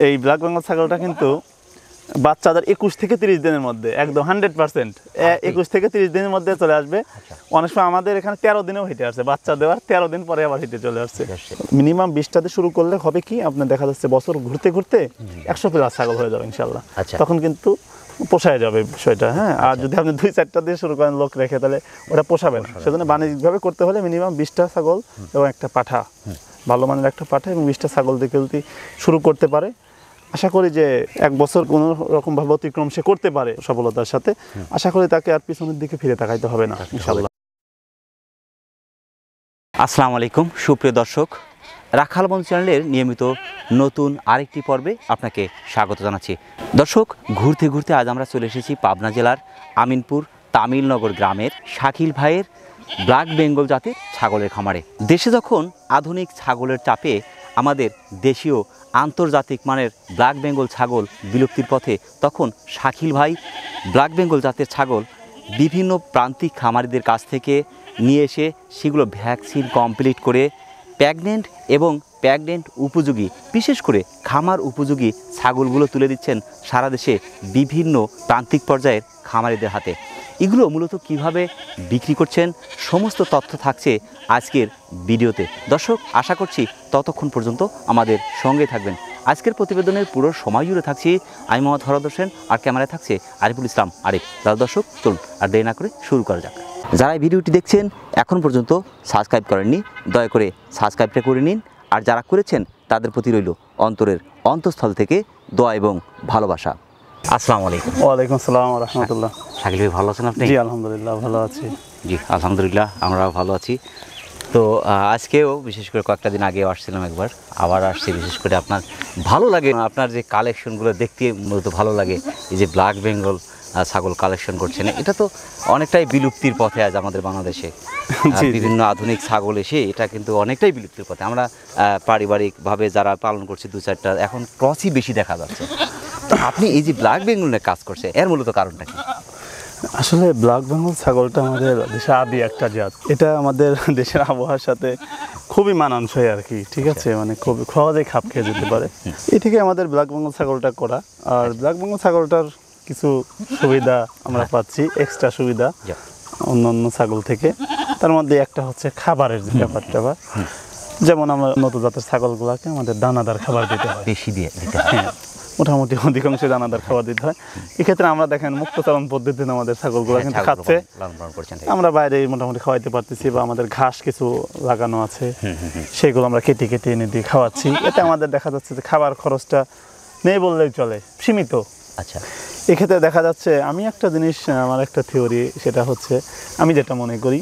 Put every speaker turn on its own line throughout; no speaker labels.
এই ব্ল্যাক বেঙ্গল ছাগলটা কিন্তু বাচ্চাদের 21 থেকে 30 দিনের মধ্যে একদম 100% 21 থেকে 30 দিনের মধ্যে চলে আসবে। অনেক সময় আমাদের এখানে 13 দিনেও হেঁটে আসছে, বাচ্চা দেওয়ার 13 দিন পরে আবার হেঁটে চলে আসছে। মিনিমাম 20টাতে শুরু করলে হবে কি, আপনার দেখা যাচ্ছে বছর ঘুরতে ঘুরতে 100 প্লাস ছাগল হয়ে যাবে ইনশাল্লাহ। তখন কিন্তু পোষায় যাবে বিষয়টা। হ্যাঁ, আর যদি আপনি 2-4টা দিয়ে শুরু করেন লোক রেখে, তাহলে ওটা পোষাবে না। সেজন্য বাণিজ্যিকভাবে করতে হলে মিনিমাম 20টা ছাগল এবং একটা পাঠা, ভালো মানের একটা পাঠা এবং 20টা ছাগল দিয়ে যদি শুরু করতে পারে, আশা করি যে 1 বছর কোনো রকমভাবে অতিক্রম সে করতে পারে সফলতার সাথে। আশা করি তাকে আর পিছনের দিকে ফিরে তাকাইতে হবে না ইনশাআল্লাহ।
আসসালামু আলাইকুম সুপ্রিয় দর্শক, রাখাল বন্ধু চ্যানেলের নিয়মিত নতুন আরেকটি পর্বে আপনাকে স্বাগত জানাচ্ছি। দর্শক, ঘুরতে ঘুরতে আজ আমরা চলে এসেছি পাবনা জেলার আমিনপুর তামিলনগর গ্রামের শাকিল ভাইয়ের ব্ল্যাক বেঙ্গল জাতের ছাগলের খামারে। দেশে যখন আধুনিক ছাগলের চাপে আমাদের দেশীয় আন্তর্জাতিক মানের ব্ল্যাক বেঙ্গল ছাগল বিলুপ্তির পথে, তখন শাকিল ভাই ব্ল্যাক বেঙ্গল জাতের ছাগল বিভিন্ন প্রান্তিক খামারিদের কাছ থেকে নিয়ে এসে সেগুলো ভ্যাকসিন কমপ্লিট করে প্রেগনেন্ট এবং প্রেগনেন্ট উপযোগী, বিশেষ করে খামার উপযোগী ছাগলগুলো তুলে দিচ্ছেন সারা দেশে বিভিন্ন প্রান্তিক পর্যায়ের খামারিদের হাতে। এগুলো মূলত কিভাবে বিক্রি করছেন সমস্ত তথ্য থাকছে আজকের ভিডিওতে। দর্শক, আশা করছি ততক্ষণ পর্যন্ত আমাদের সঙ্গে থাকবেন। আজকের প্রতিবেদনের পুরো সময় জুড়ে থাকছি আমি মোহাম্মদ হরদ হোসেন, আর ক্যামেরায় থাকছে আরিফুল ইসলাম আরিফ। তাহলে দর্শক, চলুন আর দেরি না করে শুরু করা যাক। যারা এই ভিডিওটি দেখছেন এখন পর্যন্ত সাবস্ক্রাইব করেননি, দয়া করে সাবস্ক্রাইবটা করে নিন। আর যারা করেছেন তাদের প্রতি রইল অন্তরের অন্তঃস্থল থেকে দোয়া এবং ভালোবাসা। আসসালামু আলাইকুম।
ওয়ালাইকুম আসসালাম ওয়া রাহমাতুল্লাহ।
শাকিল ভাই, ভালো আছেন আপনি?
জি আলহামদুলিল্লাহ ভালো আছি।
জি আলহামদুলিল্লাহ, আমরাও ভালো আছি। তো আজকেও বিশেষ করে কয়েকটা দিন আগেও আসছিলাম একবার, আবার আসছি। বিশেষ করে আপনার ভালো লাগে, আপনার যে কালেকশনগুলো দেখতে মূলত ভালো লাগে। এই যে ব্ল্যাক বেঙ্গল ছাগল কালেকশন করছেন, এটা তো অনেকটাই বিলুপ্তির পথে আজ আমাদের বাংলাদেশে। বিভিন্ন আধুনিক ছাগল এসে এটা কিন্তু অনেকটাই বিলুপ্তির পথে। আমরা পারিবারিকভাবে যারা পালন করছি 2-4টা, এখন ক্রসই বেশি দেখা যাচ্ছে। তো আপনি এই যে ব্ল্যাক বেঙ্গল নিয়ে কাজ করছে, এর মূলত কারণটা কি?
আসলে ব্ল্যাক বেঙ্গল ছাগলটা আমাদের দেশে আদি একটা জাত। এটা আমাদের দেশের আবহাওয়ার সাথে খুবই মানানসই আর কি, ঠিক আছে, মানে খুব সহজেই খাপ খেয়ে যেতে পারে। এই থেকে আমাদের ব্ল্যাক বেঙ্গল ছাগলটা করা। আর ব্ল্যাক বেঙ্গল ছাগলটার কিছু সুবিধা আমরা পাচ্ছি, এক্সট্রা সুবিধা অন্য অন্য ছাগল থেকে। তার মধ্যে একটা হচ্ছে খাবারের যে ব্যাপারটা, যেমন আমরা নতুন জাতের ছাগলগুলোকে আমাদের দানাদার খাবার দিতে হয়, বেশি দিয়ে দিতে হয়। হ্যাঁ, মোটামুটি অধিকাংশ দানাদার খাবার দিতে হয়। এক্ষেত্রে আমরা দেখেন মুক্তচারণ পদ্ধতিতে আমাদের ছাগলগুলো কিন্তু খাচ্ছে, আমরা বাইরে মোটামুটি খাওয়াইতে পারতেছি, বা আমাদের ঘাস কিছু লাগানো আছে সেগুলো আমরা কেটে কেটে এনে দিয়ে খাওয়াচ্ছি। এতে আমাদের দেখা যাচ্ছে যে খাবার খরচটা নেই বললেই চলে, সীমিত। আচ্ছা, এক্ষেত্রে দেখা যাচ্ছে আমি একটা জিনিস, আমার একটা থিওরি, সেটা হচ্ছে আমি যেটা মনে করি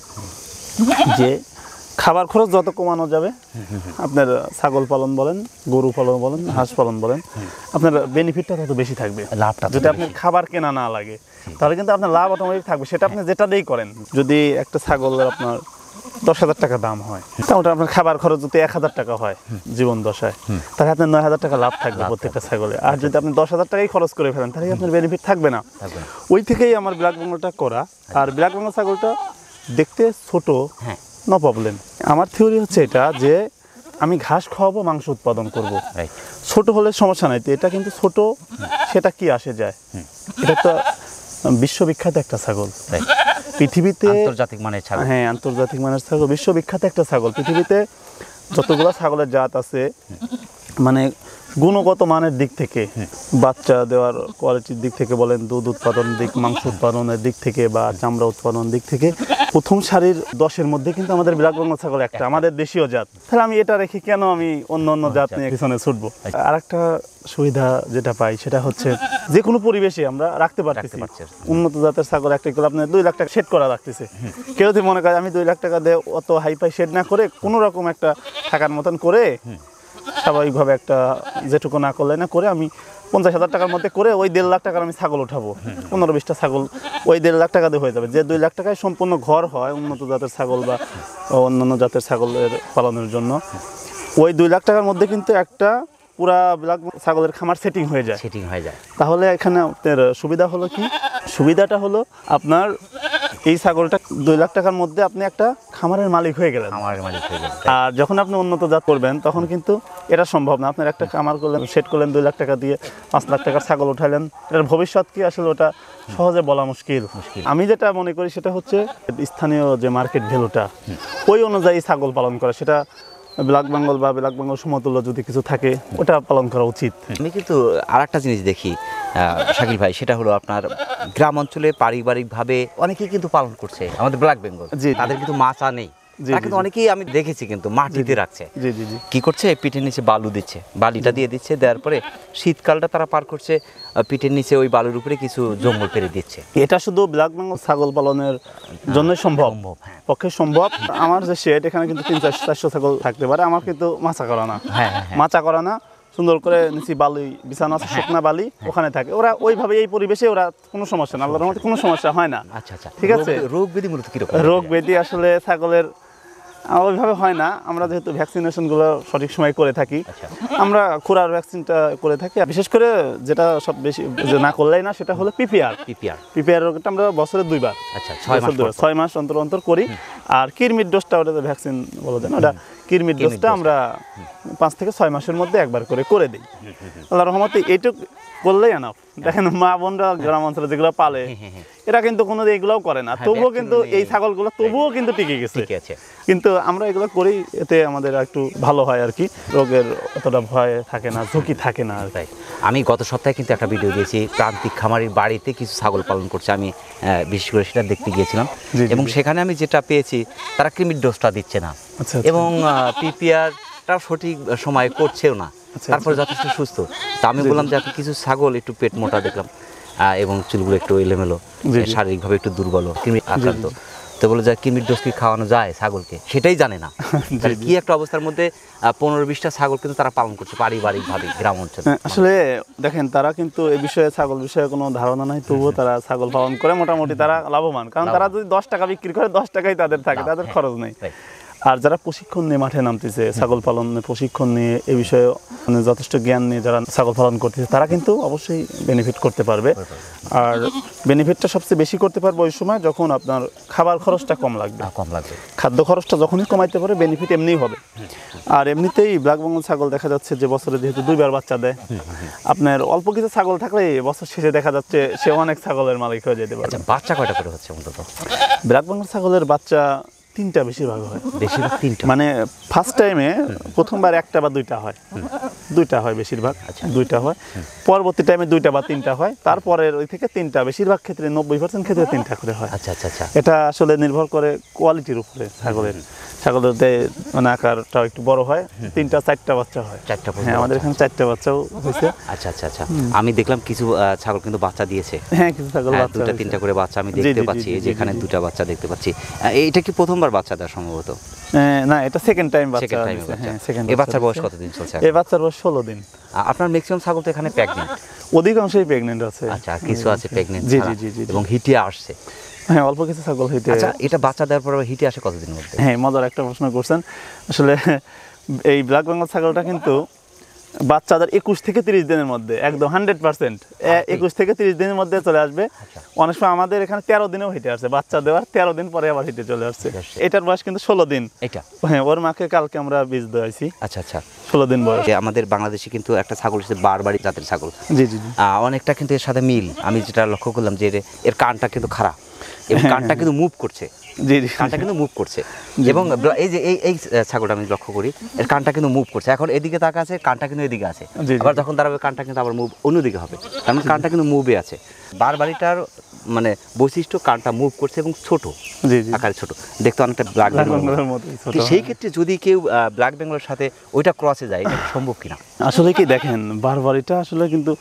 যে খাবার খরচ যত কমানো যাবে, আপনার ছাগল পালন বলেন, গরু পালন বলেন, হাঁস পালন বলেন, আপনার বেনিফিটটা তত বেশি থাকবে, লাভটা। যদি আপনার খাবার কেনা না লাগে, তাহলে কিন্তু আপনার লাভ অটোমেটিক থাকবে, সেটা আপনি যেটা দিয়েই করেন। যদি একটা ছাগলের আপনার 10,000 টাকা দাম হয়, তাহলে আপনার খাবার খরচ যদি 1,000 টাকা হয় জীবন দশায়, তাহলে আপনার 9,000 টাকা লাভ থাকবে প্রত্যেকটা ছাগলে। আর যদি আপনি 10,000 টাকাই খরচ করে ফেলেন, তাহলে আপনার বেনিফিট থাকবে না। ওই থেকেই আমার ব্ল্যাক বেঙ্গলটা করা। আর ব্ল্যাক বেঙ্গল ছাগলটা দেখতে ছোট, নো প্রবলেম। আমার থিওরি হচ্ছে এটা যে আমি ঘাস খাওয়াবো, মাংস উৎপাদন করব। ছোট হলে সমস্যা নাই, তো এটা কিন্তু ছোট, সেটা কি আসে যায়, এটা তো বিশ্ববিখ্যাত একটা ছাগল পৃথিবীতে,
আন্তর্জাতিক মানের ছাগল।
হ্যাঁ, আন্তর্জাতিক মানের ছাগল, বিশ্ববিখ্যাত একটা ছাগল। পৃথিবীতে যতগুলো ছাগলের জাত আছে, মানে গুণগত মানের দিক থেকে, বাচ্চা দেওয়ার কোয়ালিটির দিক থেকে বলেন, দুধ উৎপাদনের দিক, মাংস উৎপাদনের দিক থেকে, বা চামড়া উৎপাদনের দিক থেকে, প্রথম সারির 10-এর মধ্যে কিন্তু আমাদের ব্ল্যাক বেঙ্গল ছাগল একটা, আমাদের দেশীয় জাত। তাহলে আমি এটা রেখে কেন আমি অন্য অন্য জাত নিয়ে পিছনে ছুটবো? আর একটা সুবিধা যেটা পাই সেটা হচ্ছে যে কোনো পরিবেশে আমরা রাখতে পারতেছি। উন্নত জাতের ছাগল একটা করে আপনার 2 লাখ টাকা সেট করা রাখতেছে। কেউ যদি মনে করে আমি 2 লাখ টাকা দিয়ে অত হাইফাই সেট না করে কোনো রকম একটা থাকার মতন করে, স্বাভাবিকভাবে একটা যেটুকু না করলে না করে, আমি 50,000 টাকার মধ্যে করে ওই 1.5 লাখ টাকার আমি ছাগল উঠাবো, 15-20টা ছাগল ওই 1.5 লাখ টাকা দিয়ে হয়ে যাবে। যে 2 লাখ টাকায় সম্পূর্ণ ঘর হয় উন্নত জাতের ছাগল বা অন্যান্য জাতের ছাগলের পালনের জন্য, ওই 2 লাখ টাকার মধ্যে কিন্তু একটা পুরা ব্ল্যাক ছাগলের খামার সেটিং হয়ে যায়। তাহলে এখানে আপনার সুবিধা হলো কি, সুবিধাটা হলো আপনার এই ছাগলটা 2 লাখ টাকার মধ্যে আপনি একটা খামারের মালিক হয়ে গেলেন। আর যখন আপনি উন্নত জাত করবেন তখন কিন্তু এটা সম্ভব না। আপনার একটা খামার করলেন, সেট করলেন 2 লাখ টাকা দিয়ে, 5 লাখ টাকার ছাগল উঠাইলেন, এটার ভবিষ্যৎ কি আসলে ওটা সহজে বলা মুশকিল। আমি যেটা মনে করি সেটা হচ্ছে স্থানীয় যে মার্কেট ভ্যালুটা ওই অনুযায়ী ছাগল পালন করা, সেটা ব্ল্যাক বেঙ্গল বা ব্ল্যাক বেঙ্গল সমতুল্য যদি কিছু থাকে ওটা পালন করা উচিত।
আমি কিন্তু আরেকটা জিনিস দেখি শাকিল ভাই, সেটা হলো আপনার গ্রাম অঞ্চলে পারিবারিকভাবে অনেকেই কিন্তু পালন করছে আমাদের ব্ল্যাক বেঙ্গল, তাদের কিন্তু মাচা নেই, কিন্তু অনেকেই আমি দেখেছি কিন্তু মাটিতে রাখছে। কি করছে, পিঠের নিচে বালু দিচ্ছে, বালিটা দিয়ে দিচ্ছে, দেওয়ার পরে শীতকালটা তারা পার করছে পিঠের নিচে ওই বালুর উপরে কিছু জঙ্গল পেরে দিচ্ছে।
এটা শুধু ব্ল্যাক বেঙ্গল ছাগল পালনের জন্য সম্ভব, পক্ষে সম্ভব। আমার যে শেড এখানে কিন্তু 300-400 ছাগল থাকতে পারে, আমার কিন্তু মাচা করা না, মাচা করা না, সুন্দর করে নিচে বালি বিছানো আছে, শুকনা বালি ওখানে থাকে। ওরা ওইভাবে এই পরিবেশে ওরা কোনো সমস্যা না, আল্লাহর রহমতে কোনো সমস্যা হয় না।
আচ্ছা আচ্ছা,
ঠিক আছে।
রোগ ব্যাধি মূলত কি রকম?
রোগ ব্যাধি আসলে ছাগলের ওইভাবে হয় না। আমরা যেহেতু ভ্যাকসিনেশনগুলো সঠিক সময় করে থাকি, আমরা খুরার ভ্যাকসিনটা করে থাকি। বিশেষ করে যেটা সব বেশি যে না করলেই না সেটা হলো পিপিআর রোগটা আমরা বছরে 2 বার, 6 মাস অন্তর অন্তর করি। আর কিরমির ডোজটা, ওটা ভ্যাকসিন বলা যায় না, ওটা কিরমির ডোজটা আমরা 5 থেকে 6 মাসের মধ্যে একবার করে দিই। আল্লাহর রহমতে এইটুকু করলেই এনাফ। দেখেন মা বোনরা গ্রাম অঞ্চলে যেগুলো পালে এরা কিন্তু কোনো এগুলোও করে না, তবুও কিন্তু এই ছাগলগুলো তবুও কিন্তু টিকে গেছে। কিন্তু আমরা এগুলো করি, এতে আমাদের একটু ভালো হয় আর কি, রোগের অতটা ভয় থাকে না, ঝুঁকি থাকে না।
আমি গত সপ্তাহে কিন্তু একটা ভিডিও দিয়েছি, প্রান্তিক খামারির বাড়িতে কিছু ছাগল পালন করছে, আমি বিশেষ করে সেটা দেখতে গিয়েছিলাম এবং সেখানে আমি যেটা পেয়েছি তারা কৃমির ডোজটা দিচ্ছে না এবং পিপিআরটাও সঠিক সময় করছেও না, তারপরে যথেষ্ট সুস্থ। তা আমি বললাম যে কিছু ছাগল একটু পেট মোটা দেখলাম এবং চুলগুলো একটু এলোমেলো, শারীরিকভাবে একটু দুর্বল, কৃমি আক্রান্ত। তো বলে যে কৃমির ডোজ কি খাওয়ানো যায় ছাগলকে, সেটাই জানে না। কি একটা অবস্থার মধ্যে 15-20টা ছাগল কিন্তু তারা পালন করছে পারিবারিকভাবে গ্রাম অঞ্চলে।
আসলে দেখেন তারা কিন্তু এই বিষয়ে, ছাগল বিষয়ে কোনো ধারণা নাই, তবুও তারা ছাগল পালন করে, মোটামুটি তারা লাভবান। কারণ তারা যদি 10 টাকা বিক্রি করে 10 টাকাই তাদের থাকে, তাদের খরচ নেই। আর যারা প্রশিক্ষণ নিয়ে মাঠে নামতেছে, ছাগল পালনে প্রশিক্ষণ নিয়ে এই বিষয়ে মানে যথেষ্ট জ্ঞান নিয়ে যারা ছাগল পালন করতেছে, তারা কিন্তু অবশ্যই বেনিফিট করতে পারবে। আর বেনিফিটটা সবচেয়ে বেশি করতে পারবে ওই সময় যখন আপনার খাবার খরচটা কম লাগবে। খাদ্য খরচটা যখনই কমাইতে পারে বেনিফিট এমনিই হবে। আর এমনিতেই ব্ল্যাক বেঙ্গল ছাগল দেখা যাচ্ছে যে বছরে যেহেতু 2 বার বাচ্চা দেয়, আপনার অল্প কিছু ছাগল থাকলে বছর শেষে দেখা যাচ্ছে সে অনেক ছাগলের মালিক হয়ে যেতে পারে।
বাচ্চা কয়টা করে হচ্ছে মূলত?
ব্ল্যাক বেঙ্গল ছাগলের বাচ্চা 3টা বেশিরভাগ হয়,
বেশিরভাগ 3টা।
মানে ফার্স্ট টাইমে প্রথমবার 1টা বা 2টা হয়, 2টা হয় বেশিরভাগ, 2টা হয়। পরবর্তী টাইমে 2টা বা 3টা হয়, তারপরে ওই থেকে 3টা, বেশিরভাগ ক্ষেত্রে 90% ক্ষেত্রে 3টা করে হয়।
আচ্ছা আচ্ছা আচ্ছা।
এটা আসলে নির্ভর করে কোয়ালিটির উপরে। ছাগলের মানে আকারটা একটু বড় হয়, 3টা-4টা বাচ্চা হয়।
4টা?
হ্যাঁ, আমাদের এখানে 4টা বাচ্চাও হয়েছে।
আচ্ছা আচ্ছা আচ্ছা। আমি দেখলাম কিছু ছাগল কিন্তু বাচ্চা দিয়েছে।
হ্যাঁ, কিছু ছাগল বাচ্চা,
2টা-3টা করে বাচ্চা আমি দেখতে পাচ্ছি, যে এখানে 2টা বাচ্চা দেখতে পাচ্ছি। এইটা কি প্রথমবার বাচ্চা দেওয়া সম্ভবত?
না, এটা সেকেন্ড টাইম বাচ্চা।
এই বাচ্চার বয়স কতদিন চলছে?
এই বাচ্চার বয়স 16 দিন।
আপনার ম্যাক্সিমাম ছাগল তো এখানে প্রেগন্যান্ট?
অধিকাংশই প্রেগন্যান্ট আছে।
আচ্ছা, কিছু আছে প্রেগন্যান্ট।
জি।
এবং হিটে আসছে?
হ্যাঁ, অল্প কিছু ছাগল হিটে।
আচ্ছা, এটা বাচ্চা দেওয়ার পর হিটে আসে কতদিনের মধ্যে?
হ্যাঁ, মজার একটা প্রশ্ন করছেন। আসলে এই ব্ল্যাক বেঙ্গল ছাগলটা কিন্তু বাচ্চাদের 21 থেকে 30 দিনের মধ্যে, একদম 100% 21 থেকে 30 দিনের মধ্যে চলে আসবে। অনেক সময় আমাদের এখানে 13 দিনেও হিটে আসছে, বাচ্চা দেওয়ার 13 দিন পরে আবার হিটে চলে আসছে। এটার বয়স কিন্তু 16 দিন।
এটা
হ্যাঁ, ওর মাকে কালকে আমরা বীজ দেওয়াইছি।
আচ্ছা আচ্ছা,
16 দিন বয়স।
আমাদের বাংলাদেশে কিন্তু একটা ছাগল হচ্ছে বারবারি জাতের ছাগল।
জি।
অনেকটা কিন্তু এর সাথে মিল। আমি যেটা লক্ষ্য করলাম যে এর কানটা কিন্তু খারাপ এবং কানটা কিন্তু মুভ করছে।
জি,
কানটা কিন্তু মুভ করছে এবং এই যে এই ছাগলটা আমি লক্ষ্য করি, এর কানটা কিন্তু মুভ করছে। এখন এদিকে তাকা আছে, কানটা কিন্তু এদিকে আছে। আবার যখন দাঁড়াবে কানটা কিন্তু আবার মুভ অন্যদিকে হবে, কারণ কানটা কিন্তু মুভে আছে। বারবারিটার মানে বৈশিষ্ট্য কানটা মুভ করছে এবং ছোট আকারে, ছোট দেখতে, অনেকটা ব্ল্যাক বেঙ্গলের মতো। সেই ক্ষেত্রে যদি কেউ ব্ল্যাক বেঙ্গলের সাথে ওইটা ক্রসে যায়, এটা সম্ভব কিনা?
আসলে কি দেখেন, বারবারিটা আসলে কিন্তু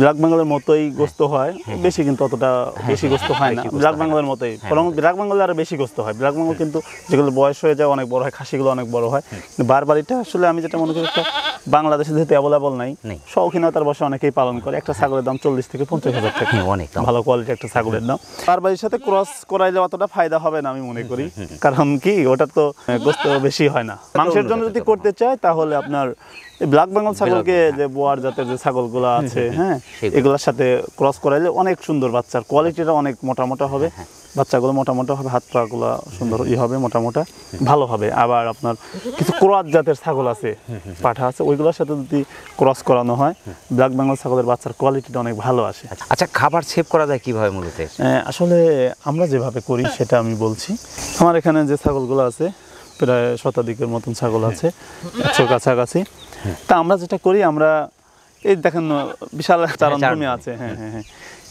ব্ল্যাক বেঙ্গলের মতোই গোস্ত হয়, বেশি কিন্তু অতটা বেশি গোস্ত হয় না ব্ল্যাক বেঙ্গলের মতোই, বরং ব্ল্যাক বেঙ্গলে আরো বেশি গোস্ত হয়। ব্ল্যাক বেঙ্গল কিন্তু যেগুলো বয়স হয়ে যায় অনেক বড় হয়, খাসিগুলো অনেক বড় হয়। কিন্তু বারবারিটা আসলে আমি যেটা মনে করি, একটা বাংলাদেশে যেহেতু অ্যাভেলেবল নাই, শৌখিনতার বসে অনেকেই পালন করে। একটা ছাগলের দাম 40 থেকে 50 হাজার টাকা, অনেক ভালো কোয়ালিটি একটা ছাগলের দাম। বারবারির সাথে ক্রস করাইলে অতটা ফায়দা হবে না আমি মনে করি, কারণ কি ওটা তো গোস্ত বেশি হয় না। মাংসের জন্য যদি করতে চায় তাহলে আপনার ব্ল্যাক বেঙ্গল ছাগলকে, যে বোয়ার জাতের যে ছাগলগুলো আছে, হ্যাঁ, এগুলোর সাথে ক্রস করাইলে অনেক সুন্দর বাচ্চার কোয়ালিটিটা অনেক মোটা মোটা হবে, বাচ্চাগুলো মোটা মোটা হবে, হাত পাগুলো সুন্দর হবে, মোটা মোটা ভালো হবে। আবার আপনার কিছু ক্রস জাতের ছাগল আছে, পাঠা আছে, ওইগুলোর সাথে যদি ক্রস করানো হয় ব্ল্যাক বেঙ্গল ছাগলের বাচ্চার কোয়ালিটিটা অনেক ভালো আসে।
আচ্ছা, খাবার সেভ করা যায় কিভাবে মূলত?
আসলে আমরা যেভাবে করি সেটা আমি বলছি। আমার এখানে যে ছাগলগুলো আছে প্রায় শতাধিকের মতন ছাগল আছে, 100 কাছাকাছি। তা আমরা যেটা করি, আমরা এই দেখেন বিশাল চারণ ভূমি আছে, হ্যাঁ হ্যাঁ হ্যাঁ,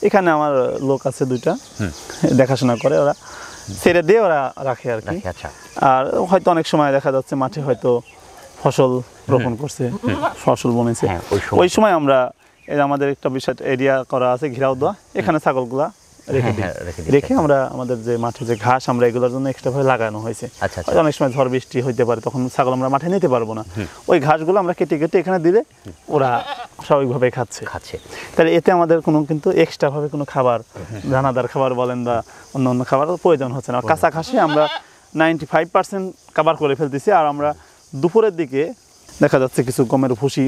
এখানে আমার লোক আছে 2টা, দেখাশোনা করে, ওরা ছেড়ে দিয়ে ওরা রাখে আর কি। আর হয়তো অনেক সময় দেখা যাচ্ছে মাঠে হয়তো ফসল রোপণ করছে, ফসল বনেছে, ওই সময় আমরা আমাদের একটা বিশাল এরিয়া করা আছে ঘেরাও দেওয়া, এখানে ছাগলগুলা রেখে আমরা আমাদের যে মাঠে যে ঘাস আমরা এগুলোর জন্য এক্সট্রা ভাবে লাগানো হয়েছে। অনেক সময় ঝড় বৃষ্টি হইতে পারে, তখন ছাগল আমরা মাঠে নিতে পারবো না, ওই ঘাসগুলো আমরা কেটে কেটে এখানে দিলে ওরা স্বাভাবিকভাবে খাচ্ছে। তাহলে এতে আমাদের কোনো কিন্তু এক্সট্রা ভাবে কোনো খাবার, দানাদার খাবার বলেন বা অন্য অন্য খাবার প্রয়োজন হচ্ছে না। কাঁচা ঘাসে আমরা 95% কভার করে ফেলতেছি। আর আমরা দুপুরের দিকে দেখা যাচ্ছে কিছু গমের ভুসি,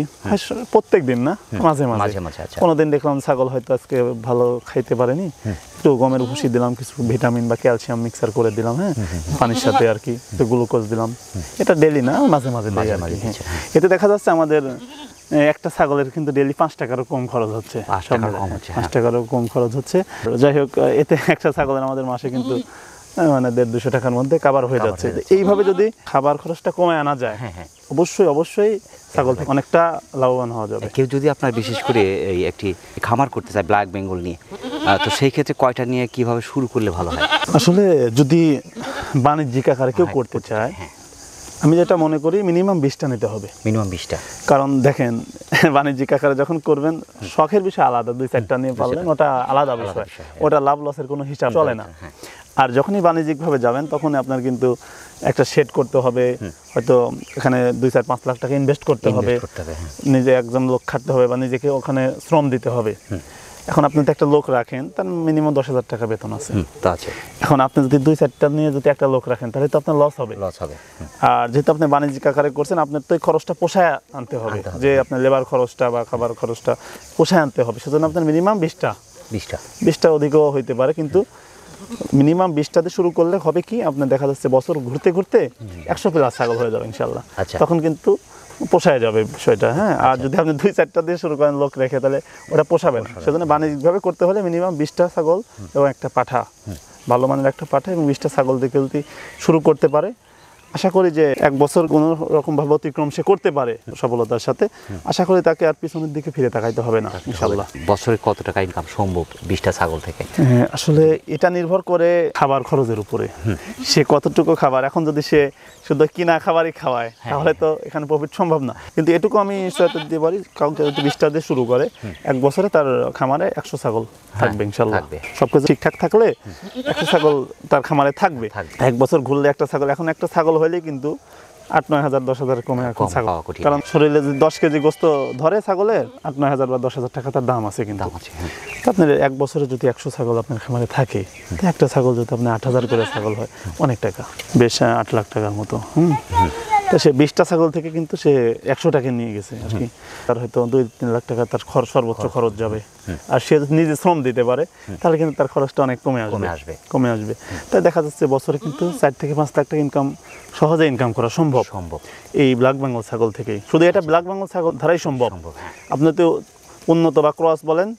প্রত্যেক দিন না, মাঝে মাঝে কোনোদিন দেখলাম ছাগল হয়তো আজকে ভালো খাইতে পারেনি, একটু গমের ভুসি দিলাম, কিছু ভিটামিন বা ক্যালসিয়াম মিক্সার করে দিলাম, হ্যাঁ পানির সাথে আর কি, একটু গ্লুকোজ দিলাম। এটা ডেলি না, মাঝে মাঝে দিই আর কি। এতে দেখা যাচ্ছে আমাদের একটা ছাগলের কিন্তু ডেলি 5 টাকারও কম খরচ হচ্ছে, 5 টাকারও কম খরচ হচ্ছে। যাই হোক, এতে একটা ছাগলের আমাদের মাসে কিন্তু মানে 150-200 টাকার মধ্যে কভার হয়ে যাচ্ছে। এইভাবে যদি খাবার খরচটা কমে আনা যায়, অবশ্যই অবশ্যই ছাগল থেকে অনেকটা লাভবান হওয়া যাবে।
কেউ যদি আপনার বিশেষ করে এই একটি খামার করতে চায় ব্ল্যাক বেঙ্গল নিয়ে, তো সেই ক্ষেত্রে কয়টা নিয়ে কিভাবে শুরু করলে ভালো হয়?
আসলে যদি বাণিজ্যিক আকারে কেউ করতে চায়, আমি যেটা মনে করি মিনিমাম 20টা নিতে হবে,
মিনিমাম 20টা।
কারণ দেখেন বাণিজ্যিক আকারে যখন করবেন শখের বিষয় আলাদা, 2-4টা নিয়ে পারলেন ওটা আলাদা বিষয়, ওটা লাভ লসের কোনো হিসাব চলে না। আর যখনই বাণিজ্যিকভাবে যাবেন তখন আপনার কিন্তু একটা সেট করতে হবে, হয়তো এখানে 2-4-5 লাখ টাকা ইনভেস্ট করতে হবে, নিজে একজন লোক খাটতে হবে বা নিজেকে ওখানে শ্রম দিতে হবে। এখন আপনি যদি একটা লোক রাখেন তার মিনিমাম 10,000 টাকা বেতন আছে। এখন আপনি যদি 2-4টা নিয়ে যদি একটা লোক রাখেন তাহলে তো আপনার লস হবে। আর যেহেতু আপনি বাণিজ্যিক আকারে করছেন, আপনার তো এই খরচটা পোষায় আনতে হবে, যে আপনার লেবার খরচটা বা খাবার খরচটা পোষায় আনতে হবে। সেজন্য আপনার মিনিমাম 20টা অধিকও হইতে পারে, কিন্তু মিনিমাম 20টাতে শুরু করলে হবে কি, আপনার দেখা যাচ্ছে বছর ঘুরতে ঘুরতে 100+ ছাগল হয়ে যাবে ইনশাল্লাহ। তখন কিন্তু পোষায় যাবে বিষয়টা, হ্যাঁ। আর যদি আপনি 2-4টা দিয়ে শুরু করেন লোক রেখে, তাহলে ওটা পোষাবে না। সেজন্য বাণিজ্যিকভাবে করতে হলে মিনিমাম 20টা ছাগল এবং একটা পাঠা, ভালো মানের একটা পাঠা এবং 20টা ছাগল দিয়ে যদি শুরু করতে পারে, আশা করি যে 1 বছর কোনো রকমভাবে অতিক্রম সে করতে পারে সফলতার সাথে, আশা করি তাকে আর পিছনের দিকে ফিরে তাকাইতে হবে না ইনশাআল্লাহ।
বছরে কত টাকা ইনকাম সম্ভব 20টা ছাগল থেকে?
আসলে এটা নির্ভর করে খাবার খরচের উপরে, সে কতটুকু খাবার। এখন যদি সে শুধু কিনা খাবারই খাওয়ায় তাহলে তো এখানে প্রফিট সম্ভব না, কিন্তু এটুকু আমি নিশ্চয়তা দিতে পারি, কাউকে যদি 20টা দিয়ে শুরু করে 1 বছরে তার খামারে 100 ছাগল থাকবে ইনশাআল্লাহ। সবকিছু ঠিকঠাক থাকলে 100 ছাগল তার খামারে থাকবে। 1 বছর ঘুরলে একটা ছাগল, এখন একটা ছাগল হইলে কিন্তু 8-9 হাজার 10 হাজার কমে এখন ছাগল, কারণ শরীরে যদি 10 কেজি গোস্ত ধরে ছাগলের 8-9 হাজার বা 10 হাজার টাকা তার দাম আছে। কিন্তু আপনার 1 বছরে যদি 100 ছাগল আপনার খামারে থাকে, তো একটা ছাগল যদি আপনি 8,000 করে ছাগল হয়, অনেক টাকা, বেশ 8 লাখ টাকার মতো। তো সে 20টা ছাগল থেকে কিন্তু সে 100 টাকা নিয়ে গেছে আর কি। তার হয়তো 2-3 লাখ টাকা তার সর্বোচ্চ খরচ যাবে। আর সে যদি নিজে শ্রম দিতে পারে তাহলে কিন্তু তার খরচটা অনেক কমে আসবে। তাই দেখা যাচ্ছে বছরে কিন্তু 4-5 লাখ টাকা ইনকাম, সহজে ইনকাম করা সম্ভব এই ব্ল্যাক বেঙ্গল ছাগল থেকেই। শুধু এটা ব্ল্যাক বেঙ্গল ছাগল ধারাই সম্ভব। আপনি তো উন্নত বা ক্রস বলেন,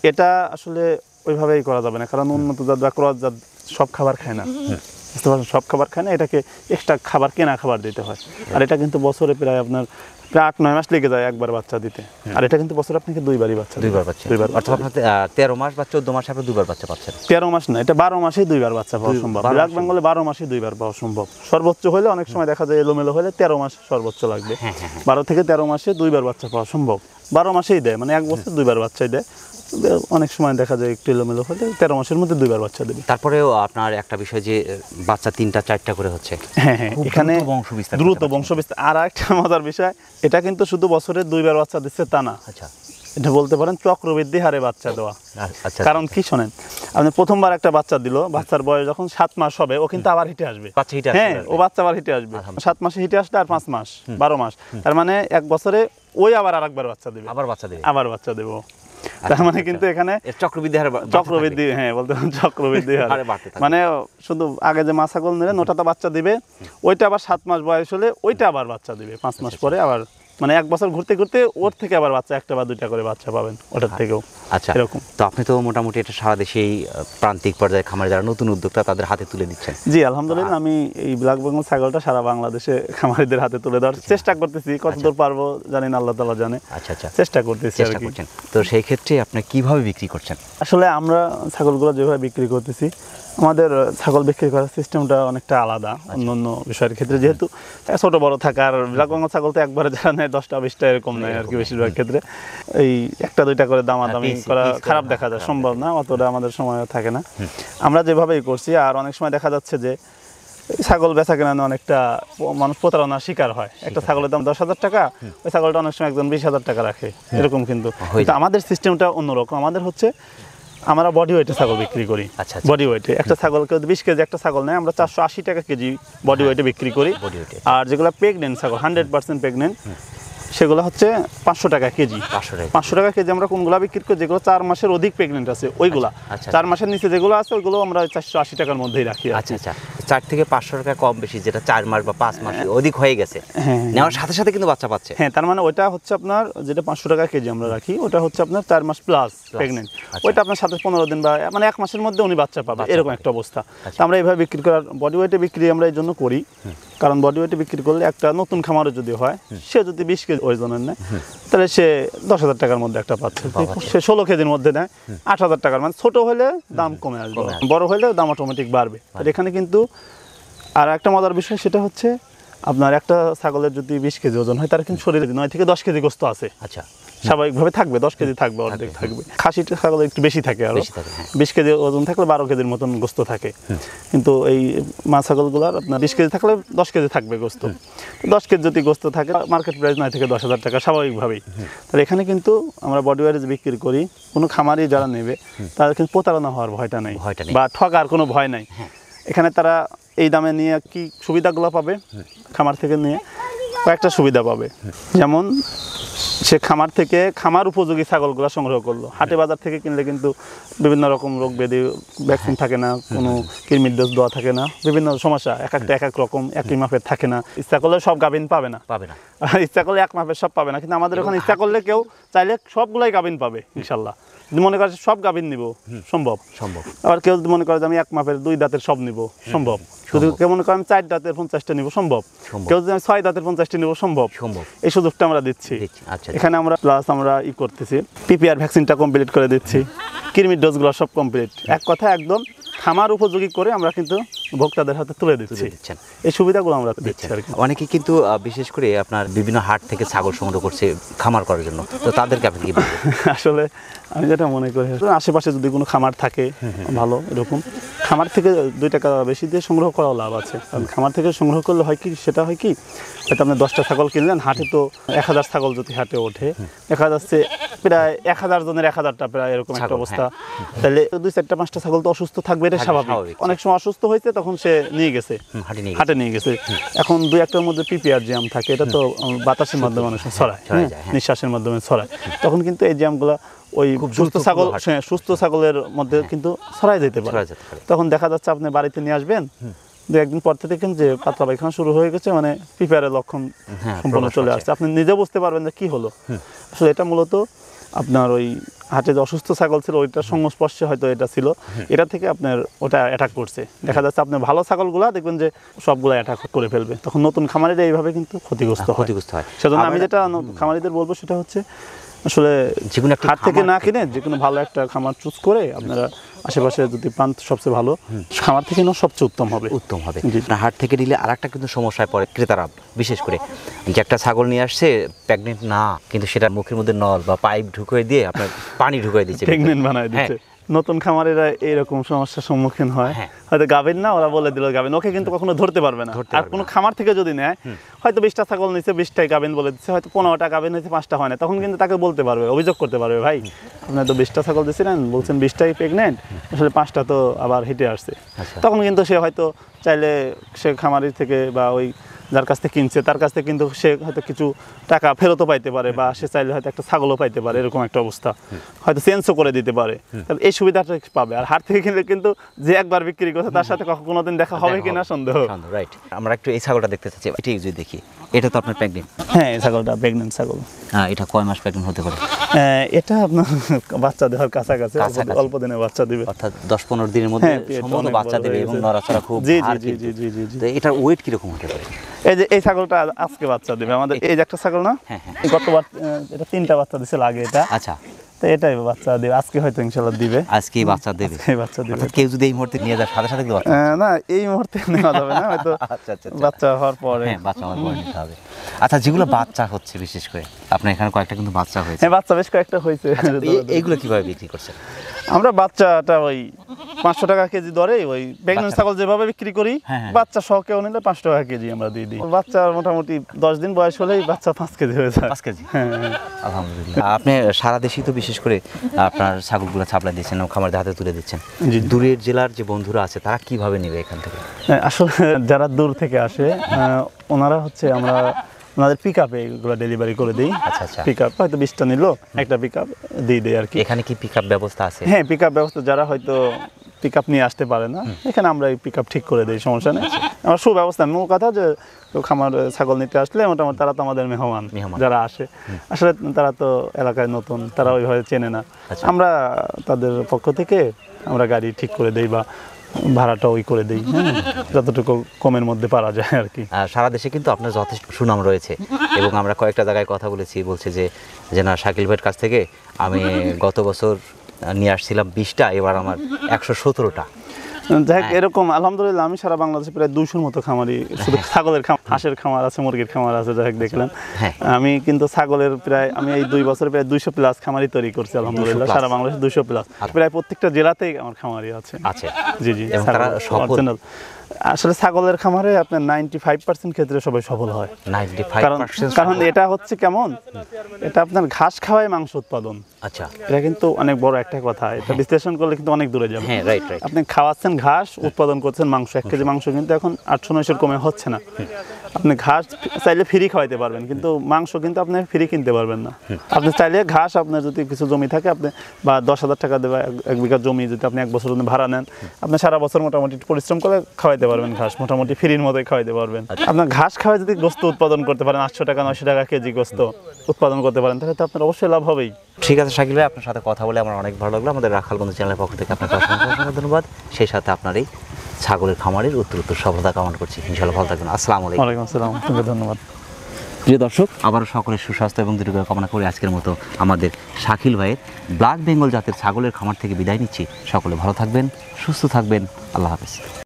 এটা আসলে ওইভাবেই করা যাবে না, কারণ উন্নত জাত বা ক্রস জাত সব খাবার খায় না, বুঝতে পারছেন, সব খাবার খায় না, এটাকে এক্সট্রা খাবার, কেনা খাবার দিতে হয়। আর এটা কিন্তু বছরে প্রায় আপনার 8-9 মাস লেগে যায় একবার বাচ্চা দিতে, আর এটা কিন্তু বছরে আপনাকে দুইবার বাচ্চা।
অর্থাৎ আপনার 13 মাস বা 14 মাস আপনি 2বার বাচ্চা পাচ্ছেন।
13 মাস না, এটা 12 মাসেই 2বার বাচ্চা পাওয়া সম্ভব। ব্ল্যাক বেঙ্গলে 12 মাসেই 2বার পাওয়া সম্ভব। সর্বোচ্চ হলে অনেক সময় দেখা যায় এলোমেলো হলে 13 মাস সর্বোচ্চ লাগবে। 12 থেকে 13 মাসে 2বার বাচ্চা পাওয়া সম্ভব। 12 মাসেই দেয়, মানে 1 বছর 2বার বাচ্চাই দেয়। অনেক সময় দেখা যায় একটু এলোমেলো হলে 13 মাসের মধ্যে 2বার বাচ্চা দেবে।
তারপরেও আপনার একটা বিষয় যে বাচ্চা 3টা-4টা করে হচ্ছে,
হ্যাঁ, এখানে দ্রুত বংশবিস্তার। আর একটা মজার বিষয়, এটা কিন্তু শুধু বছরে 2বার বাচ্চা দিচ্ছে তা না, এটা বলতে পারেন চক্রবৃদ্ধি হারে বাচ্চা দেওয়া। কারণ কি শোনেন, আপনি প্রথমবার একটা বাচ্চা দিল, বাচ্চার বয়স যখন 7 মাস হবে ও কিন্তু আবার হিটে আসবে। হ্যাঁ, ও বাচ্চা আবার হিটে আসবে। 7 মাসে হিটে আসলে আর 5 মাস 12 মাস, তার মানে 1 বছরে ওই আবার আরেকবার বাচ্চা দেবে, আবার বাচ্চা দেবে। তার মানে কিন্তু এখানে
চক্রবৃদ্ধি হারে
চক্রবৃদ্ধি, হ্যাঁ বলতে চক্রবৃদ্ধি হারে মানে শুধু আগে যে মা ছাগল নিলে নটাটা বাচ্চা দিবে, ওইটা আবার 7 মাস বয়স হলে ওইটা আবার বাচ্চা দিবে, 5 মাস পরে আবার মানে 1 বছর ঘুরতে ঘুরতে ওর থেকে আবার বাচ্চা একটা বা দুইটা করে বাচ্চা পাবেন ওটার থেকেও।
আচ্ছা, এরকম। তো আপনি তো মোটামুটি এটা সারা দেশেই প্রান্তিক পর্যায়ে খামারে যারা নতুন উদ্যোক্তা তাদের হাতে তুলে দিচ্ছেন।
জি আলহামদুলিল্লাহ, আমি এই ব্ল্যাক বেঙ্গল ছাগলটা সারা বাংলাদেশে খামারিদের হাতে তুলে দেওয়ার চেষ্টা করতেছি, কতদূর পারবো জানি না, আল্লাহ তাআলা জানে।
আচ্ছা,
চেষ্টা করতেছি আর কি।
তো সেই ক্ষেত্রে আপনি কিভাবে বিক্রি করছেন?
আসলে আমরা ছাগলগুলো যেভাবে বিক্রি করতেছি, আমাদের ছাগল বিক্রি করার সিস্টেমটা অনেকটা আলাদা অন্যান্য বিষয়ের ক্ষেত্রে, যেহেতু ছোট বড় থাকার ব্ল্যাক বেঙ্গল ছাগল তো একবারে যারা নেয় 10টা 20টা এরকম নেয় আর কি, বেশিরভাগ ক্ষেত্রে এই একটা দুইটা করে দামাদামি করা খারাপ দেখা যায়, সম্ভব না, অতটা আমাদের সময় থাকে না। আমরা যেভাবেই করছি, আর অনেক সময় দেখা যাচ্ছে যে ছাগল বেচা কেনা অনেকটা মানুষ প্রতারণার শিকার হয়। একটা ছাগলের দাম 10,000 টাকা, ওই ছাগলটা অনেক সময় একজন 20,000 টাকা রাখে, এরকম কিন্তু আমাদের সিস্টেমটা অন্যরকম। আমাদের হচ্ছে আমরা বডি ওয়েটে ছাগল বিক্রি করি। বডি ওয়েটে একটা ছাগলকে 20 কেজি একটা ছাগল নেয়, আমরা 480 টাকা কেজি বডি ওয়েটে বিক্রি করি। আর যেগুলো প্রেগনেন্ট ছাগল 100% প্রেগনেন্ট, সেগুলো হচ্ছে 500 টাকা কেজি। 500 টাকা কেজি আমরা কোনগুলো বিক্রি করি? যেগুলো 4 মাসের অধিক প্রেগনেন্ট আছে ওইগুলা, 4 মাসের নিচে যেগুলো আছে ওইগুলো আমরা 480 টাকার মধ্যেই রাখি।
আচ্ছা, 4 থেকে 500 টাকা কম বেশি, যেটা 4 মাস বা 5 মাস অধিক হয়ে গেছে, নেওয়ার সাথে সাথে কিন্তু বাচ্চা পাচ্ছে।
হ্যাঁ, তার মানে ওইটা হচ্ছে আপনার যেটা 500 টাকা কেজি আমরা রাখি, ওটা হচ্ছে আপনার 4 মাস প্লাস প্রেগনেন্ট, ওইটা আপনার সাথে 15 দিন বা মানে 1 মাসের মধ্যে উনি বাচ্চা পাবে, এরকম একটা অবস্থা। আমরা এইভাবে বিক্রি করার বডি ওয়েটে বিক্রি আমরা এই জন্য করি, কারণ বডি ওয়েটে বিক্রি করলে একটা নতুন খামারও যদি হয়, সে যদি 20 কেজি ওজনের নেয়, তাহলে সে 10,000 টাকার মধ্যে একটা পাচ্ছে। সে 16 কেজির মধ্যে নেয় 8,000 টাকার, মানে ছোট হলে দাম কমে আসবে, বড় হলে দাম অটোমেটিক বাড়বে। আর এখানে কিন্তু আর একটা মজার বিষয়, সেটা হচ্ছে আপনার একটা ছাগলের যদি 20 কেজি ওজন হয়, তার কিন্তু শরীরে 9 থেকে 10 কেজি গোস্ত আছে। আচ্ছা, স্বাভাবিকভাবে থাকবে, 10 কেজি থাকবে, অর্ধেক থাকবে। খাসিটা ছাগল একটু বেশি থাকে, আরো 20 কেজি ওজন থাকলে 12 কেজির মতন গোস্ত থাকে, কিন্তু এই মা ছাগলগুলোর আপনার 20 কেজি থাকলে 10 কেজি থাকবে গোস্ত। 10 কেজি যদি গোস্ত থাকে, মার্কেট প্রাইস 9 থেকে 10,000 টাকা স্বাভাবিকভাবেই। তাহলে এখানে কিন্তু আমরা বডি ওয়াইজ বিক্রি করি, কোনো খামারি যারা নেবে তাদের কিন্তু প্রতারণা হওয়ার ভয়টা নেই বা ঠকার কোনো ভয় নাই। এখানে তারা এই দামে নিয়ে কি সুবিধাগুলো পাবে, খামার থেকে নিয়ে কয়েকটা সুবিধা পাবে। যেমন সে খামার থেকে খামার উপযোগী ছাগলগুলো সংগ্রহ করলো, হাটে বাজার থেকে কিনলে কিন্তু বিভিন্ন রকম রোগ ব্যাধি, ভ্যাকসিন থাকে না, কোনো কৃমির ডোজ দেওয়া থাকে না, বিভিন্ন সমস্যা, এক একটা এক এক রকম, একই মাপের থাকে না। ইচ্ছা করলে সব গাভিন পাবে না, ইচ্ছা করলে এক মাপের সব পাবে না, কিন্তু আমাদের ওখানে ইচ্ছা করলে কেউ চাইলে সবগুলাই গাভিন পাবে ইনশাল্লাহ। যদি মনে করে সব গাভিন নিব, সম্ভব। আবার কেউ যদি মনে করে যে আমি এক মাপের 2 দাঁতের সব নিব, সম্ভব। যদি কেউ মনে করে আমি 4 দাঁতের 50টা নিব, সম্ভব। কেউ যদি আমি 6 দাঁতের 50টি নিব, সম্ভব। এই সুযোগটা আমরা দিচ্ছি। এখানে আমরা প্লাস আমরা করতেছি পিপিআর ভ্যাকসিনটা কমপ্লিট করে দিচ্ছি, কৃমির ডোজগুলো সব কমপ্লিট, এক কথা একদম খামার উপযোগী করে আমরা কিন্তু ভোক্তাদের হাতে তুলে দিচ্ছি। এই সুবিধাগুলো আমরা দিচ্ছি আর কি।
অনেকে কিন্তু বিশেষ করে আপনার বিভিন্ন হাট থেকে ছাগল সংগ্রহ করছে খামার করার জন্য, তো তাদেরকে আপনি কি বলবেন?
আসলে আমি যেটা মনে করি, আশেপাশে যদি কোনো খামার থাকে ভালো, এরকম খামার থেকে 2 টাকা বেশি দিয়ে সংগ্রহ করাও লাভ আছে। কারণ খামার থেকে সংগ্রহ করলে হয় কি, সেটা হয় কি, হয়তো আপনি 10টা ছাগল কিনলেন, হাটে তো 1000 ছাগল যদি হাটে ওঠে, দেখা যাচ্ছে প্রায় 1000 জনের 1000টা প্রায় এরকম একটা অবস্থা। তাহলে 2, 4, 5টা ছাগল তো অসুস্থ থাকবে, এটা স্বাভাবিক। অনেক সময় অসুস্থ হয়েছে, তখন সে নিয়ে গেছে, হাটে নিয়ে গেছে। এখন 2-1টার মধ্যে পিপিআর জ্যাম থাকে, এটা তো বাতাসের মাধ্যমে মানুষ ছড়ায়, নিঃশ্বাসের মাধ্যমে ছড়ায়, তখন কিন্তু এই জ্যামগুলো ওই সুস্থ ছাগলের মধ্যে কিন্তু ছড়াই যেতে পারে। তখন দেখা যাচ্ছে আপনি বাড়িতে নিয়ে আসবেন, 2-1 দিন পর থেকে দেখেন যে পাতলা পায়খানা শুরু হয়ে গেছে, মানে পিপিআরের লক্ষণ সম্পূর্ণ চলে আসছে, আপনি নিজে বুঝতে পারবেন যে কি হলো। আসলে এটা মূলত আপনার ওই হাটে যে অসুস্থ ছাগল ছিল, ওইটার সংস্পর্শে হয়তো এটা ছিল, এটা থেকে আপনার ওটা অ্যাটাক করছে। দেখা যাচ্ছে আপনার ভালো ছাগলগুলা দেখবেন যে সবগুলো অ্যাটাক করে ফেলবে, তখন নতুন খামারিরা এইভাবে কিন্তু ক্ষতিগ্রস্ত হয়। সেজন্য আমি যেটা খামারিদের বলবো সেটা হচ্ছে, আসলে হাট থেকে না কিনে যে কোনো ভালো একটা খামার চুজ করে আপনারা আশেপাশে যদি পান, সবচেয়ে ভালো খামার থেকে নেওয়া সবচেয়ে উত্তম হবে।
হাট থেকে নিলে আরেকটা কিন্তু সমস্যায় পড়ে ক্রেতারা, বিশেষ করে যে একটা ছাগল নিয়ে আসছে প্রেগনেন্ট না, কিন্তু সেটার মুখের মধ্যে নল বা পাইপ ঢুকিয়ে দিয়ে আপনার পানি ঢুকিয়ে দিচ্ছে,
প্রেগনেন্ট বানায় দিচ্ছে। নতুন খামারেরা এইরকম সমস্যার সম্মুখীন হয়, হয়তো গাবেন না, ওরা বলে দিল গাবেন, ওকে কিন্তু কখনো ধরতে পারবে না। আর কোনো খামার থেকে যদি নেয়, হয়তো 20টা ছাগল নিচ্ছে, 20টাই গাবেন বলে দিচ্ছে, হয়তো 15টা গাবেন হয়েছে, 5টা হয় না, তখন কিন্তু তাকে বলতে পারবে, অভিযোগ করতে পারবে, ভাই আপনার তো 20টা ছাগল দিচ্ছিলেন, বলছেন 20টাই প্রেগনেন্ট, আসলে 5টা তো আবার হেঁটে আসছে। তখন কিন্তু সে হয়তো চাইলে সে খামারি থেকে বা ওই যার কাছ থেকে কিনছে তার কাছ থেকে কিন্তু সে হয়তো কিছু টাকা ফেরতও পাইতে পারে, বা সে চাইলে হয়তো একটা ছাগলও পাইতে পারে, এরকম একটা অবস্থা, হয়তো চেঞ্জও করে দিতে পারে। তাহলে এই সুবিধাটা পাবে। আর হাট থেকে কিনলে কিন্তু যে একবার বিক্রি করছে তার সাথে কোনোদিন দেখা হবে কিনা সন্দেহ।
রাইট, আমরা একটু এই ছাগলটা দেখতে চাচ্ছি, এটি যদি দেখি, এটা তো আপনার প্রেগনেন্ট?
হ্যাঁ, এই ছাগলটা প্রেগনেন্ট ছাগল।
হ্যাঁ, এটা কয় মাস প্রেগনেন্ট হতে পারে?
এটা আপনার বাচ্চা দেওয়ার কাছাকাছি, অল্প দিনে বাচ্চা দিবে,
অর্থাৎ 10-15 দিনের মধ্যে সম্পূর্ণ বাচ্চা দেবে এবং নড়াচড়া খুব। জি জি জি জি জি জি। তো এটার ওয়েট কিরকম হতে পারে?
এই যে এই ছাগলটা আজকে বাচ্চা দিবে আমাদের, এই যে একটা ছাগল না, গতবার এটা 3টা বাচ্চা দিছিল আগে, এটা
আচ্ছা,
তো এটাই বাচ্চা দিবে আজকে, হয়তো ইনশাআল্লাহ দিবে,
আজকে বাচ্চা দেবে।
বাচ্চা দিবে।
কেউ যদি এই মুহূর্তে নিয়ে যায় সাথে সাথে দিতে পারবে
না, এই মুহূর্তে নেওয়া যাবে না, হয়তো বাচ্চা হওয়ার পরে।
হ্যাঁ, বাচ্চা হওয়ার পরে নিতে হবে। আচ্ছা, যেগুলো বাচ্চা হচ্ছে, বিশেষ করে আপনার এখানে কয়েকটা কিন্তু বাচ্চা হয়েছে।
হ্যাঁ, বাচ্চা বেশ কয়েকটা হয়েছে।
এইগুলো কিভাবে বিক্রি করছেন?
আমরা বাচ্চাটা ওই 500 টাকা কেজি দরে, ওই প্রেগনেন্ট ছাগল যেভাবে বিক্রি করি, বাচ্চা সহ কেউ নিলে 5 টাকা কেজি আমরা দিয়ে দিই। বাচ্চা মোটামুটি 10 দিন বয়স হলেই বাচ্চা 5 কেজি হয়ে যায়।
5 কেজি? হ্যাঁ, আলহামদুলিল্লাহ। আপনি সারা দেশেই তো বিশেষ করে আপনার ছাগলগুলো ছাপলাই দিচ্ছেন, খামারদের হাতে তুলে দিচ্ছেন। দূরের জেলার যে বন্ধুরা আছে তারা কিভাবে নেবে এখান থেকে?
আসলে যারা দূর থেকে আসে ওনারা হচ্ছে আমরা ওনাদের পিকআপে এগুলো ডেলিভারি করে দিই।
আচ্ছা আচ্ছা।
পিকআপ হয়তো 20টা নিল, একটা পিকআপ দিয়ে দেয় আর কি।
এখানে কি পিকআপ ব্যবস্থা আছে?
হ্যাঁ, পিকআপ ব্যবস্থা, যারা হয়তো পিকআপ নিয়ে আসতে পারে না, এখানে আমরা এই পিকআপ ঠিক করে দিই, সমস্যা নেই। আমার সুব্যবস্থা। মূল কথা যে খামার ছাগল নিতে আসলে মোটামুটি তারা তো আমাদের মেহমান যারা আসে, আসলে তারা তো এলাকায় নতুন, তারা ওইভাবে চেনে না। আমরা তাদের পক্ষ থেকে আমরা গাড়ি ঠিক করে দেই বা ভাড়াটা ওই করে দিই, যতটুকু কমের মধ্যে পারা যায় আর কি।
সারা দেশে কিন্তু আপনার যথেষ্ট সুনাম রয়েছে, এবং আমরা কয়েকটা জায়গায় কথা বলেছি, বলছে যে না, শাকিল ভাইয়ের কাছ থেকে আমি গত বছর নিয়ে আসছিলাম 20টা, এবার আমার 117টা।
যাক, এরকম আলহামদুলিল্লাহ আমি সারা বাংলাদেশে প্রায় 200-র মতো খামারি, শুধু ছাগলের খামার, হাঁসের খামার আছে, মুরগির খামার আছে, যাই দেখলেন। আমি কিন্তু ছাগলের প্রায়, আমি এই 2 বছরে প্রায় 200+ খামারি তৈরি করছি আলহামদুলিল্লাহ, সারা বাংলাদেশে 200+, প্রায় প্রত্যেকটা জেলাতেই আমার খামারি আছে। জি জি। আসলে ছাগলের খামারে আপনার 95% ক্ষেত্রে সবাই সফল হয়। 95%? কারণ এটা হচ্ছে কেমন, এটা আপনার ঘাস খাওয়ায় মাংস উৎপাদন। আচ্ছা, এটা কিন্তু অনেক বড় একটা কথা, এটা বিশ্লেষণ করলে কিন্তু অনেক দূরে যাবে। হ্যাঁ, রাইট রাইট। আপনি খাওয়াচ্ছেন ঘাস, উৎপাদন করছেন মাংস। 1 কেজি মাংস কিন্তু এখন 800-900 কমে হচ্ছে না। আপনি ঘাস চাইলে ফ্রি খাওয়াইতে পারবেন, কিন্তু মাংস কিন্তু আপনি ফ্রি কিনতে পারবেন না। আপনি চাইলে ঘাস, আপনার যদি কিছু জমি থাকে, আপনি বা 10,000 টাকা দেবে 1 বিঘা জমি, যদি আপনি 1 বছর জন্য ভাড়া নেন, আপনি সারা বছর মোটামুটি পরিশ্রম করে খাওয়াইতে পারবেন ঘাস, মোটামুটি ফ্রির মতোই খাওয়াইতে পারবেন। আপনার ঘাস খাওয়াই যদি গোস্ত উৎপাদন করতে পারেন, 800 টাকা 900 টাকা কেজি গোস্ত উৎপাদন করতে পারেন, তাহলে তো আপনার অবশ্যই লাভ হবেই।
ঠিক আছে শাকিল ভাই, আপনার সাথে কথা বলে আমার অনেক ভালো লাগলো। আমাদের রাখাল বন্ধু চ্যানেলের পক্ষ থেকে আপনাকে অসংখ্য ধন্যবাদ। সেই সাথে আপনার এই ছাগলের খামারের উত্তর সফলতা কামনা করছি। ইনশাআল্লাহ ভালো থাকবেন। আসসালামু আলাইকুম।
ওয়ালাইকুম আসসালাম, আপনাকে ধন্যবাদ।
প্রিয় দর্শক, আবারও সকলের সুস্বাস্থ্য এবং দীর্ঘায়ু কামনা করে আজকের মতো আমাদের শাকিল ভাইয়ের ব্ল্যাক বেঙ্গল জাতের ছাগলের খামার থেকে বিদায় নিচ্ছি। সকলে ভালো থাকবেন, সুস্থ থাকবেন। আল্লাহ হাফেজ।